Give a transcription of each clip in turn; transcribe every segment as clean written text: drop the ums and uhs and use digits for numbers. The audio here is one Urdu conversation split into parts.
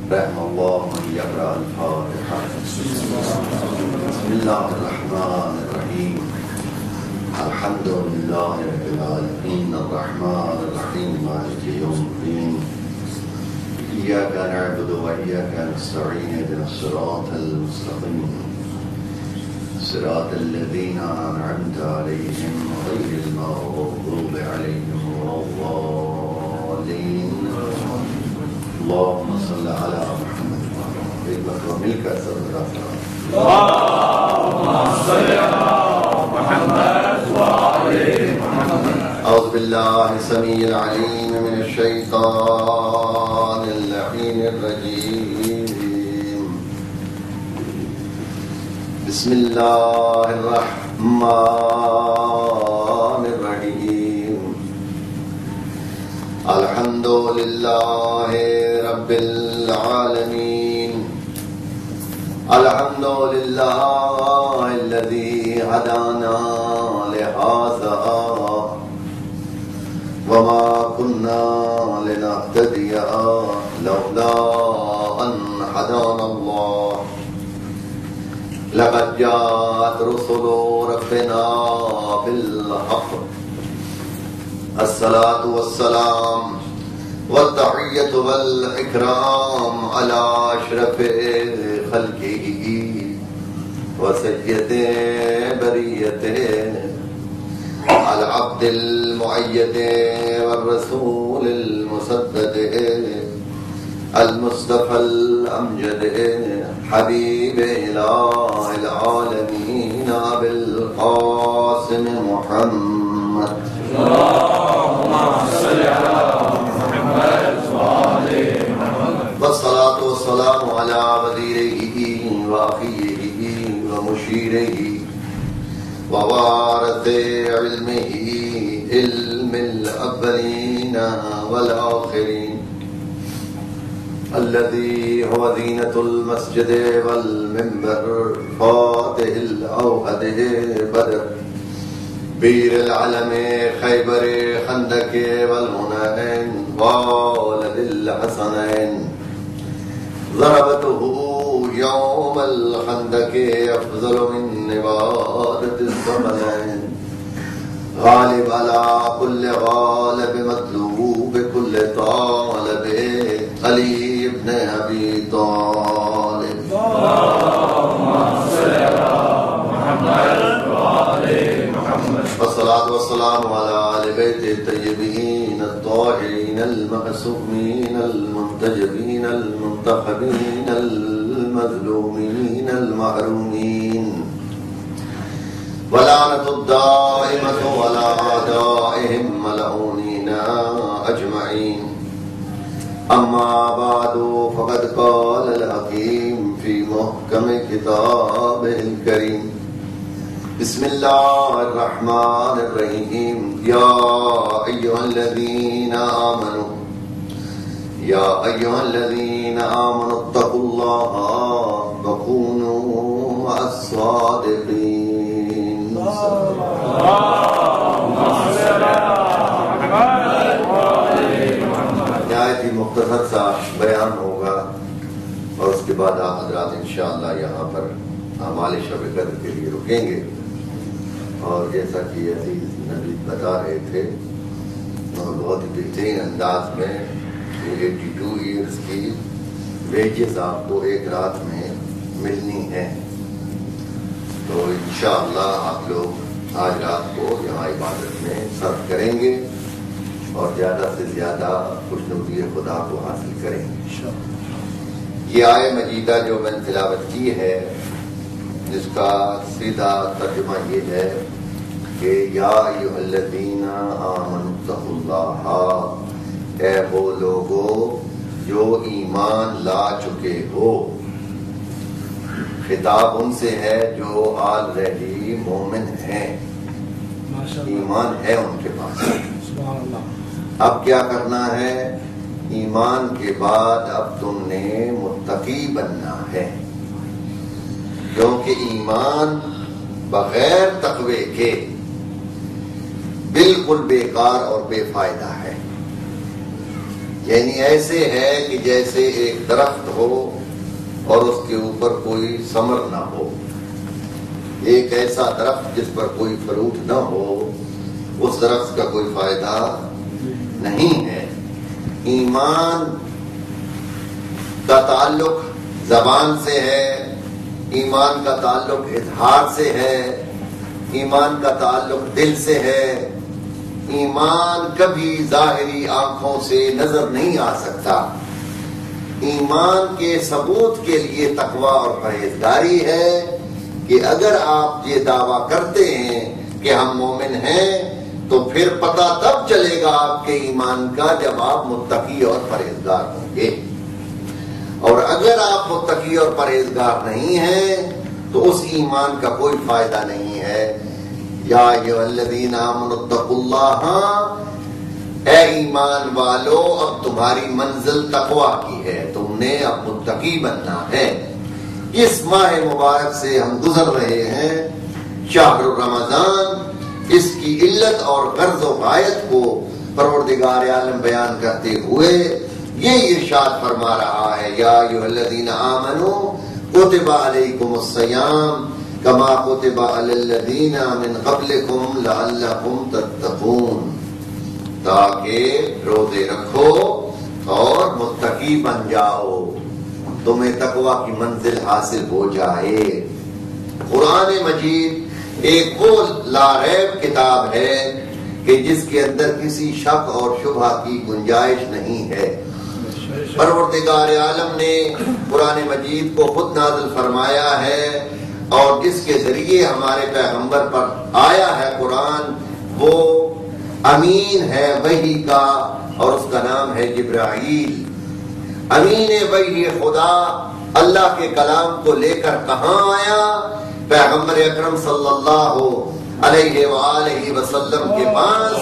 رحم الله من يقرأ الفاتحة. بسم الله الرحمن الرحيم. الحمد لله رب العالمين الرحمن الرحيم مالك يوم الدين. إياك نعبد وإياك نستعين اهدنا الصراط المستقيم صراط الذين أنعمت عليهم غير المغضوب عليهم ولا الضالين. اللهم صل على محمد ومل کر سب اللهم صل على محمد وعلى محمد. أعوذ بالله السميع العليم من الشيطان اللعين الرجيم. بسم الله الرحمن الرحيم. الحمد لله رب العالمين. الحمد لله الذي هدانا لهذا وما كنا لنهتدي لولا أن هدانا الله. لقد جاءت رسل ربنا بالحق. الصلاة والسلام والتحية والإكرام على أشرف خلقه وسيد بريته العبد المؤيد والرسول المسدد المصطفى الأمجد حبيب إله العالمين أبي القاسم محمد. اللهم صل على محمد وعلى محمد. والصلاة والسلام على وزيره وأخيه ومشيره ووارث علمه علم الأولين والآخرين الذي هو زينة المسجد والمنبر فاتح الأوهد بدر بير العلم خيبر خندق والهنين والد الحسنين. ضربته يوم الخندق أفضل من عبادة الزمنين. غالب على كل غالب مطلوب كل طالب علي بن أبي طالب. اللهم صل على محمد وعلى محمد. والصلاة والسلام على آل بيت الطيبين الطاهرين المعصومين المنتجبين المنتخبين المظلومين المحرومين. ولعنة الدائمة على أعدائهم ملعونين أجمعين. أما بعد فقد قال الحكيم في محكم كتابه الكريم. بسم الله الرحمن الرحيم. يا أيها الذين آمنوا اتقوا الله وكونوا مع الصادقين. اللهم صل على محمد وعلى محمد. نہایت ہی مختصر سا بیان ہوگا اور اس کے بعد آپ حضرات انشاءاللہ یہاں پر اعمال شب قدر کے لیے رکیں گے. اور جیسا کہ عزیز نبی بتا رہے تھے بہت ہی بہترین انداز میں 82 ایئرس کی ویجز آپ کو ایک رات میں ملنی ہیں. تو انشاءاللہ آپ لوگ آج رات کو یہاں عبادت میں صرف کریں گے اور زیادہ سے زیادہ خوشنودی خدا کو حاصل کریں گے. یہ آیہ مجیدہ جو میں نے تلاوت کی ہے جس کا سیدھا ترجمہ یہ ہے کہ یا ایھا الذین آمنوا اتقوا اللہ، اے وہ لوگو جو ایمان لا چکے ہو. خطاب ان سے ہے جو آلریڈی مومن ہیں، ایمان ہے ان کے پاس. اب کیا کرنا ہے؟ ایمان کے بعد اب تم نے متقی بننا ہے، کیونکہ ایمان بغیر تقوی کے بالکل بیکار اور بے فائدہ ہے. یعنی ایسے ہے کہ جیسے ایک درخت ہو اور اس کے اوپر کوئی ثمر نہ ہو. ایک ایسا درخت جس پر کوئی فروٹ نہ ہو، اس درخت کا کوئی فائدہ نہیں ہے. ایمان کا تعلق زبان سے ہے، ایمان کا تعلق اظہار سے ہے، ایمان کا تعلق دل سے ہے. ایمان کبھی ظاہری آنکھوں سے نظر نہیں آ سکتا. ایمان کے ثبوت کے لیے تقویٰ اور پرہیزگاری ہے کہ اگر آپ یہ دعویٰ کرتے ہیں کہ ہم مومن ہیں تو پھر پتہ تب چلے گا آپ کے ایمان کا جب آپ متقی اور پرہیزگار ہوں گے. اور اگر آپ متقی اور پرہیزگار نہیں ہیں تو اس ایمان کا کوئی فائدہ نہیں ہے. یا ایھا الذین آمنوا اتقوا اللہ، اے ایمان والو اب تمہاری منزل تقویٰ کی ہے، تم نے اب متقی بننا ہے. اس ماہ مبارک سے ہم گزر رہے ہیں، شہر رمضان، اس کی علت اور غرض و غایت کو پروردگار عالم بیان کرتے ہوئے یہ ارشاد فرما رہا ہے، یا ایھا الذین آمنوا کتب علیکم الصیام کما کتب علی الذین من قبلکم لعلکم تتقون، تاکہ روزے رکھو اور متقی بن جاؤ، تمہیں تقویٰ کی منزل حاصل ہو جائے. قرآن مجید ایک وہ لا ریب کتاب ہے کہ جس کے اندر کسی شک اور شبہ کی گنجائش نہیں ہے. پروردگار عالم نے قرآن مجید کو خود نازل فرمایا ہے اور جس کے ذریعے ہمارے پیغمبر پر آیا ہے قرآن، وہ امین ہے وحی کا اور اس کا نام ہے جبرائیل. امین وحی خدا اللہ کے کلام کو لے کر کہاں آیا؟ پیغمبر اکرم صلی اللہ علیہ وآلہ وسلم کے پاس.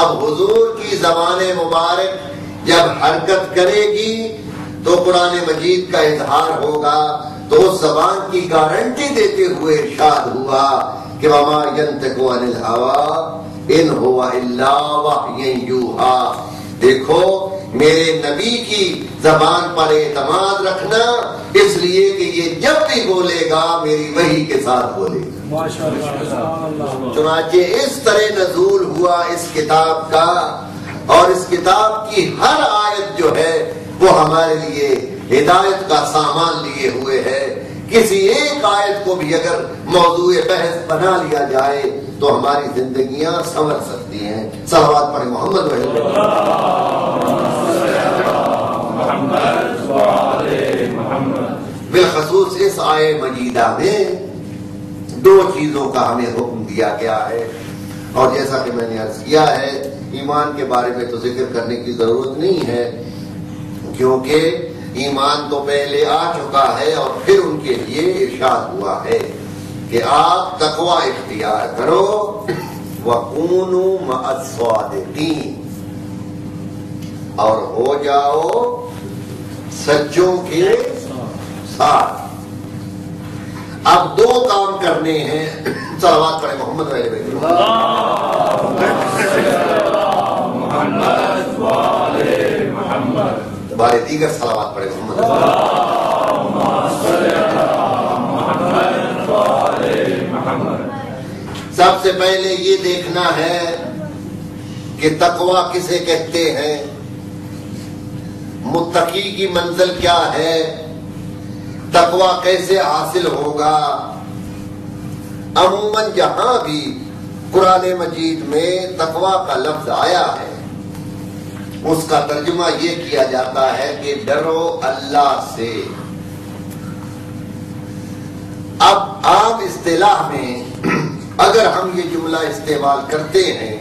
اب حضور کی زبان مبارک جب حرکت کرے گی تو قرآن مجید کا اظہار ہوگا، تو اس زبان کی گارنٹی دیتے ہوئے ارشاد ہوا کہ وما ينطق عن الهوى ان هو الا وحی یوحی. دیکھو میرے نبی کی زبان پر اعتماد رکھنا، اس لیے کہ یہ جب بھی بولے گا میری وحی کے ساتھ بولے گا. چنانچہ اس طرح نزول ہوا اس کتاب کا، اور اس کتاب کی ہر آیت جو ہے وہ ہمارے لیے ہدایت کا سامان لیے ہوئے ہے. کسی ایک آیت کو بھی اگر موضوع بحث بنا لیا جائے تو ہماری زندگیاں سنور سکتی ہیں. صلوات پڑھیں محمد بالخصوص اس آیہ مجیدہ میں دو چیزوں کا ہمیں حکم دیا گیا ہے، اور جیسا کہ میں نے عرض کیا ہے ایمان کے بارے میں تو ذکر کرنے کی ضرورت نہیں ہے، کیونکہ ایمان تو پہلے آ چکا ہے اور پھر ان کے لیے ارشاد ہوا ہے کہ آپ تقویٰ اختیار کرو وَكُونُوا مَعَ الصَّادِقِينَ، اور ہو جاؤ سچوں کے ساتھ. اب دو کام کرنے ہیں. صلوات پڑھیں محمد علیہ بارے دیگر صلوات پڑھیں محمد. سب سے پہلے یہ دیکھنا ہے کہ تقویٰ کسے کہتے ہیں، متقی کی منزل کیا ہے، تقویٰ کیسے حاصل ہوگا. عموماً جہاں بھی قرآن مجید میں تقویٰ کا لفظ آیا ہے اس کا ترجمہ یہ کیا جاتا ہے کہ ڈرو اللہ سے. اب عام اصطلاح میں اگر ہم یہ جملہ استعمال کرتے ہیں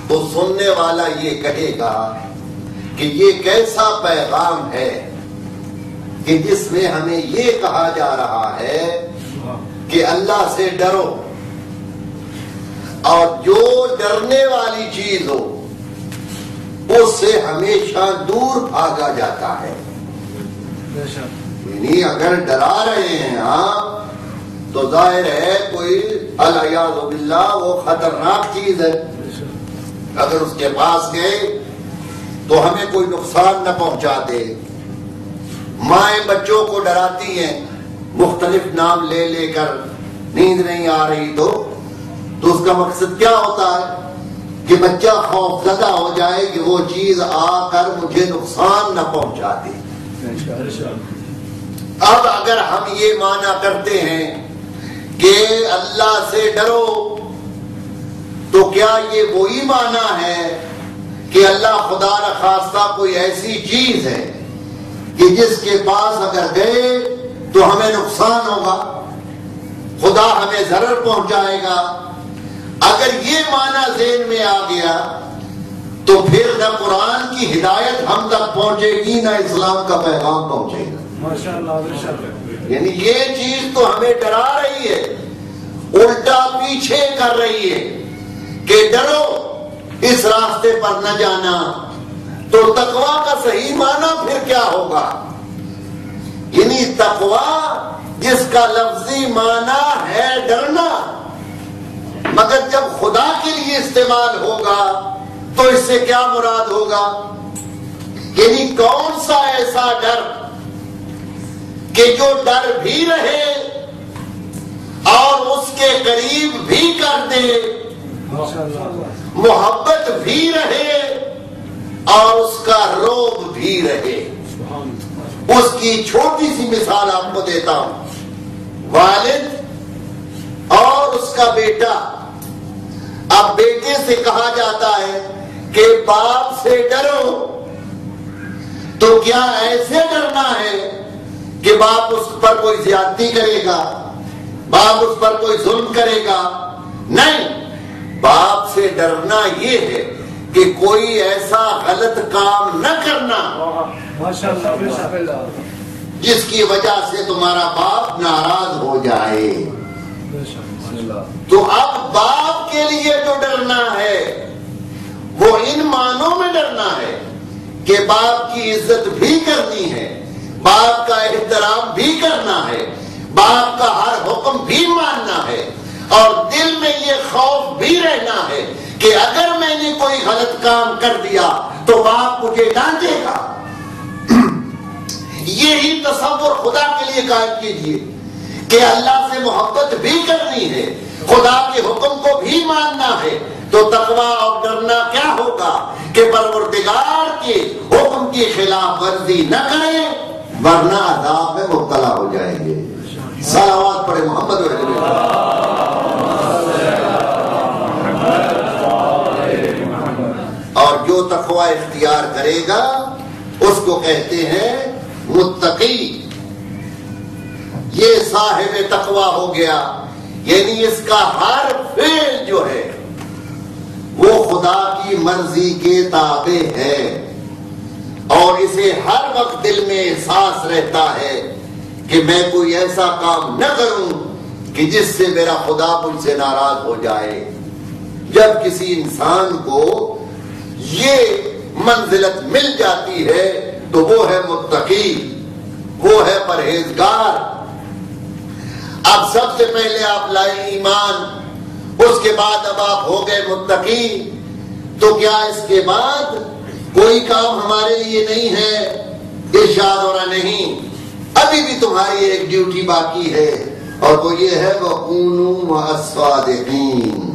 تو سننے والا یہ کہے گا کہ یہ کیسا پیغام ہے کہ جس میں ہمیں یہ کہا جا رہا ہے کہ اللہ سے ڈرو، اور جو ڈرنے والی چیز ہو اس سے ہمیشہ دور بھاگا جاتا ہے. یعنی اگر ڈرا رہے ہیں آپ تو ظاہر ہے کوئی الیاذ باللہ وہ خطرناک چیز ہے. اگر اس کے پاس گئے تو ہمیں کوئی نقصان نہ پہنچا دے. مائیں بچوں کو ڈراتی ہیں مختلف نام لے لے کر، نیند نہیں آ رہی تو اس کا مقصد کیا ہوتا ہے کہ بچہ خوف زدہ ہو جائے کہ وہ چیز آ کر مجھے نقصان نہ پہنچا دے. اب اگر ہم یہ معنی کرتے ہیں کہ اللہ سے ڈرو تو کیا یہ وہی معنی ہے کہ اللہ خدا نخواستہ کوئی ایسی چیز ہے کہ جس کے پاس اگر گئے تو ہمیں نقصان ہوگا، خدا ہمیں ضرر پہنچائے گا؟ اگر یہ معنی ذہن میں آ گیا تو پھر نہ قرآن کی ہدایت ہم تک پہنچے گی نہ اسلام کا پیغام پہنچے گا. یعنی یہ چیز تو ہمیں ڈرا رہی ہے، الٹا پیچھے کر رہی ہے کہ ڈرو اس راستے پر نہ جانا. تو تقویٰ کا صحیح معنی پھر کیا ہوگا؟ یعنی تقویٰ جس کا لفظی معنی ہے ڈرنا، مگر جب خدا کے لیے استعمال ہوگا تو اس سے کیا مراد ہوگا؟ یعنی کون سا ایسا ڈر کہ جو ڈر بھی رہے اور اس کے قریب بھی کر دے، محبت بھی رہے اور اس کا روب بھی رہے. اس کی چھوٹی سی مثال آپ کو دیتا ہوں. والد اور اس کا بیٹا. اب بیٹے سے کہا جاتا ہے کہ باپ سے ڈرو، تو کیا ایسے ڈرنا ہے کہ باپ اس پر کوئی زیادتی کرے گا، باپ اس پر کوئی ظلم کرے گا؟ نہیں، باپ سے ڈرنا یہ ہے کہ کوئی ایسا غلط کام نہ کرنا جس کی وجہ سے تمہارا باپ ناراض ہو جائے. تو اب باپ کے لیے جو ڈرنا ہے وہ ان معنوں میں ڈرنا ہے کہ باپ کی عزت بھی کرنی ہے، باپ کا احترام بھی کرنا ہے، باپ کا ہر حکم بھی ماننا ہے، اور دل میں یہ خوف بھی رہنا ہے کہ اگر میں نے کوئی غلط کام کر دیا تو باپ مجھے ڈانٹے گا. یہی تصور خدا کے لیے قائم کیجئے کہ اللہ سے محبت بھی کرنی ہے، خدا کے حکم کو بھی ماننا ہے. تو تقویٰ اور ڈرنا کیا ہوگا کہ پروردگار کے حکم کی خلاف ورزی نہ کریں ورنہ عذاب میں مبتلا ہو جائیں گے. صلوات پڑھے محمد رسول اللہ. اور جو تقویٰ اختیار کرے گا اس کو کہتے ہیں متقی. یہ صاحب تقویٰ ہو گیا، یعنی اس کا ہر فعل جو ہے وہ خدا کی مرضی کے تابع ہے، اور اسے ہر وقت دل میں احساس رہتا ہے کہ میں کوئی ایسا کام نہ کروں کہ جس سے میرا خدا مجھ سے ناراض ہو جائے. جب کسی انسان کو یہ منزلت مل جاتی ہے تو وہ ہے متقی، وہ ہے پرہیزگار. اب سب سے پہلے آپ لائے ایمان، اس کے بعد اب آپ ہو گئے متقی. تو کیا اس کے بعد کوئی کام ہمارے لیے نہیں ہے؟ ارشاد ہو رہا نہیں، ابھی بھی تمہاری ایک ڈیوٹی باقی ہے، اور وہ یہ ہے وَكُونُوا مَعَ الصَّادِقِينَ.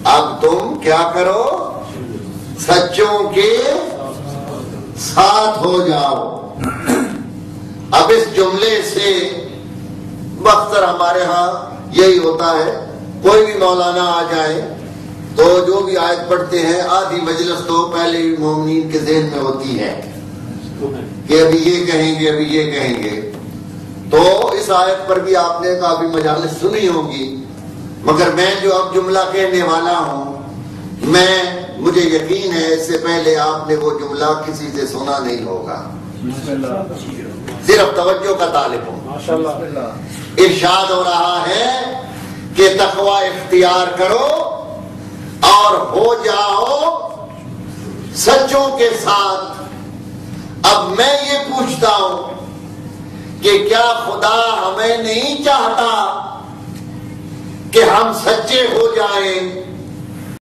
اب تم کیا کرو؟ سچوں کے ساتھ ہو جاؤ. اب اس جملے سے اکثر ہمارے ہاں یہی ہوتا ہے، کوئی بھی مولانا آ جائے تو جو بھی آیت پڑھتے ہیں آدھی مجلس تو پہلے مومنین کے ذہن میں ہوتی ہے کہ ابھی یہ کہیں گے، ابھی یہ کہیں گے. تو اس آیت پر بھی آپ نے کافی مجالس سنی ہوگی، مگر میں جو اب جملہ کہنے والا ہوں، مجھے یقین ہے اس سے پہلے آپ نے وہ جملہ کسی سے سنا نہیں ہوگا. صرف توجہ کا طالب ہوں. ارشاد ہو رہا ہے کہ تقویٰ اختیار کرو اور ہو جاؤ سچوں کے ساتھ. اب میں یہ پوچھتا ہوں کہ کیا خدا ہمیں نہیں چاہتا کہ ہم سچے ہو جائیں